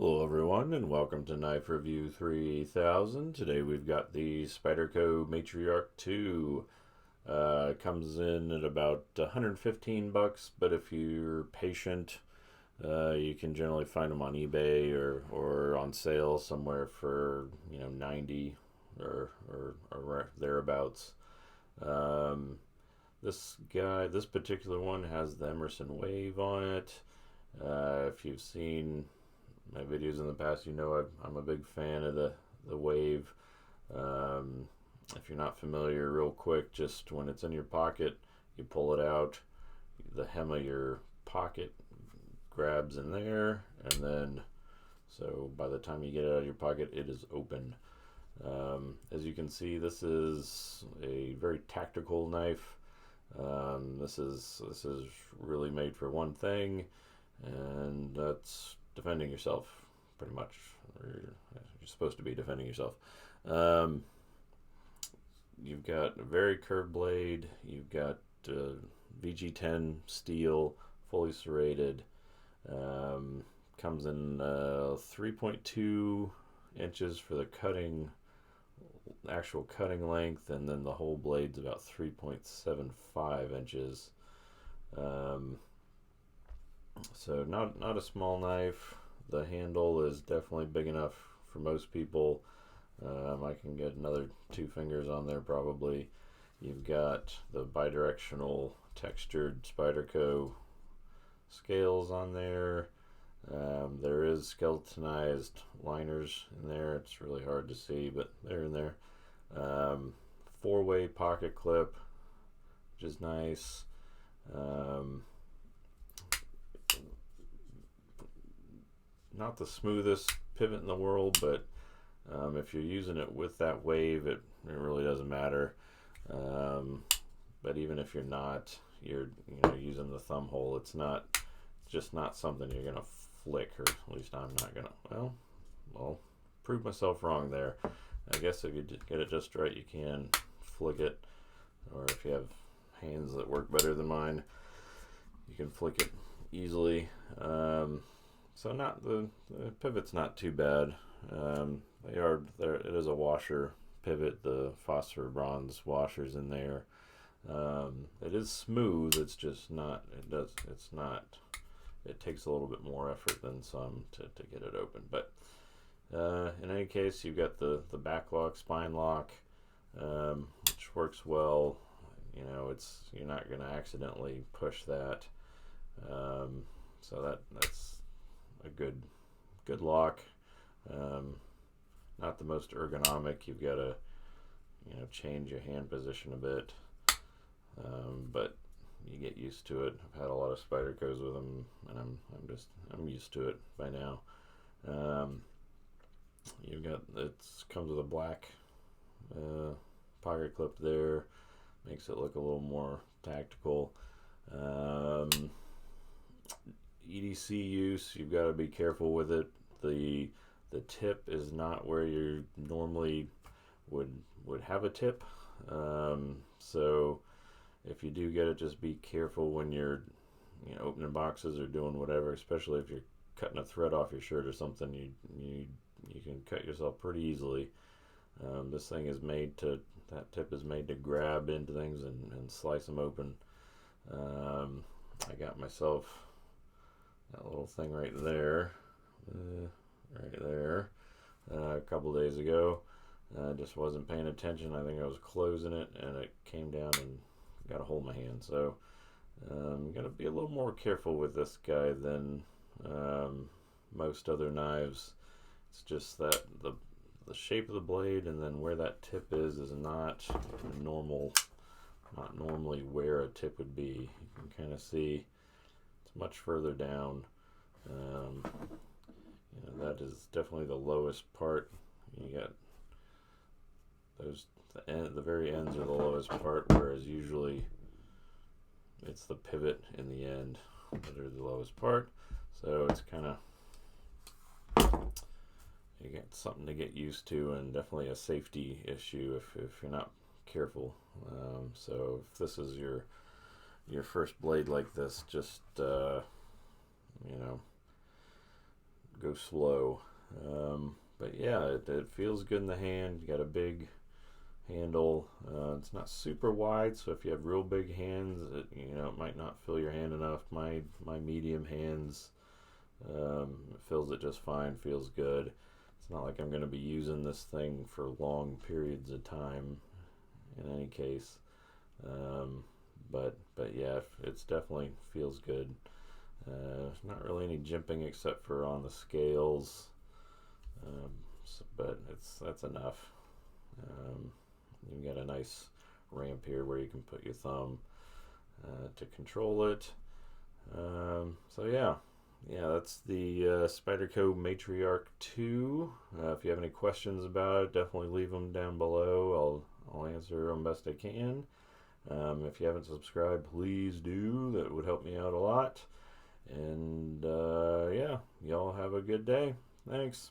Hello everyone and welcome to Knife Review 3000. Today we've got the Spyderco Matriarch 2. Comes in at about 115 bucks, but if you're patient, you can generally find them on eBay or on sale somewhere for 90 or thereabouts. This particular one has the Emerson Wave on it. If you've seen my videos in the past, I'm a big fan of the Wave. If you're not familiar, real quick, just when it's in your pocket, you pull it out, the hem of your pocket grabs in there, and then so by the time you get it out of your pocket, it is open. As you can see, this is a very tactical knife. This is really made for one thing, and that's defending yourself, pretty much. You're supposed to be defending yourself. You've got a very curved blade. You've got VG10 steel, fully serrated. Comes in 3.2 inches for the actual cutting length, and then the whole blade's about 3.75 inches. So not a small knife. The handle is definitely big enough for most people. I can get another 2 fingers on there probably. You've got the bidirectional textured Spyderco scales on there. There is skeletonized liners in there. It's really hard to see, but they're in there. 4-way pocket clip, which is nice. Not the smoothest pivot in the world, but if you're using it with that wave, it really doesn't matter. But even if you're not, you're using the thumb hole, it's just not something you're gonna flick, or at least I'm not gonna. Well, prove myself wrong there. I guess if you get it just right, you can flick it, or if you have hands that work better than mine, you can flick it easily. So the pivot's not too bad. They are there. It is a washer pivot. The phosphor bronze washers in there. It is smooth. It's just not. It's not. It takes a little bit more effort than some to get it open. But in any case, you've got the back lock, spine lock, which works well. You're not going to accidentally push that. So that's a good lock. Not the most ergonomic. You've got to change your hand position a bit, but you get used to it. I've had a lot of Spydercos with them, and I'm used to it by now. Comes with a black pocket clip there, makes it look a little more tactical. EDC use, you've got to be careful with it. The tip is not where you normally would have a tip. So if you do get it, just be careful when you're opening boxes or doing whatever, especially if you're cutting a thread off your shirt or something. You can cut yourself pretty easily. This thing is that tip is made to grab into things and slice them open. I got myself that little thing right there, a couple days ago. I just wasn't paying attention. I think I was closing it, and it came down and got a hold of my hand. So I'm gonna be a little more careful with this guy than most other knives. It's just that the shape of the blade and then where that tip is not normally where a tip would be. You can kind of see it's much further down. That is definitely the lowest part. You got the very ends are the lowest part, whereas usually it's the pivot in the end that are the lowest part. So it's kind of, you get something to get used to, and definitely a safety issue if you're not careful. So if this is your first blade like this, just go slow. But yeah, it feels good in the hand. You got a big handle. It's not super wide, so if you have real big hands, it might not fill your hand enough. My medium hands, it fills it just fine. Feels good. It's not like I'm going to be using this thing for long periods of time. In any case, but yeah, it's definitely feels good. Not really any jimping except for on the scales, but that's enough. You got a nice ramp here where you can put your thumb to control it. So yeah, that's the Spyderco Matriarch 2. If you have any questions about it, definitely leave them down below. I'll answer them best I can. If you haven't subscribed, please do. That would help me out a lot. And yeah, y'all have a good day. Thanks.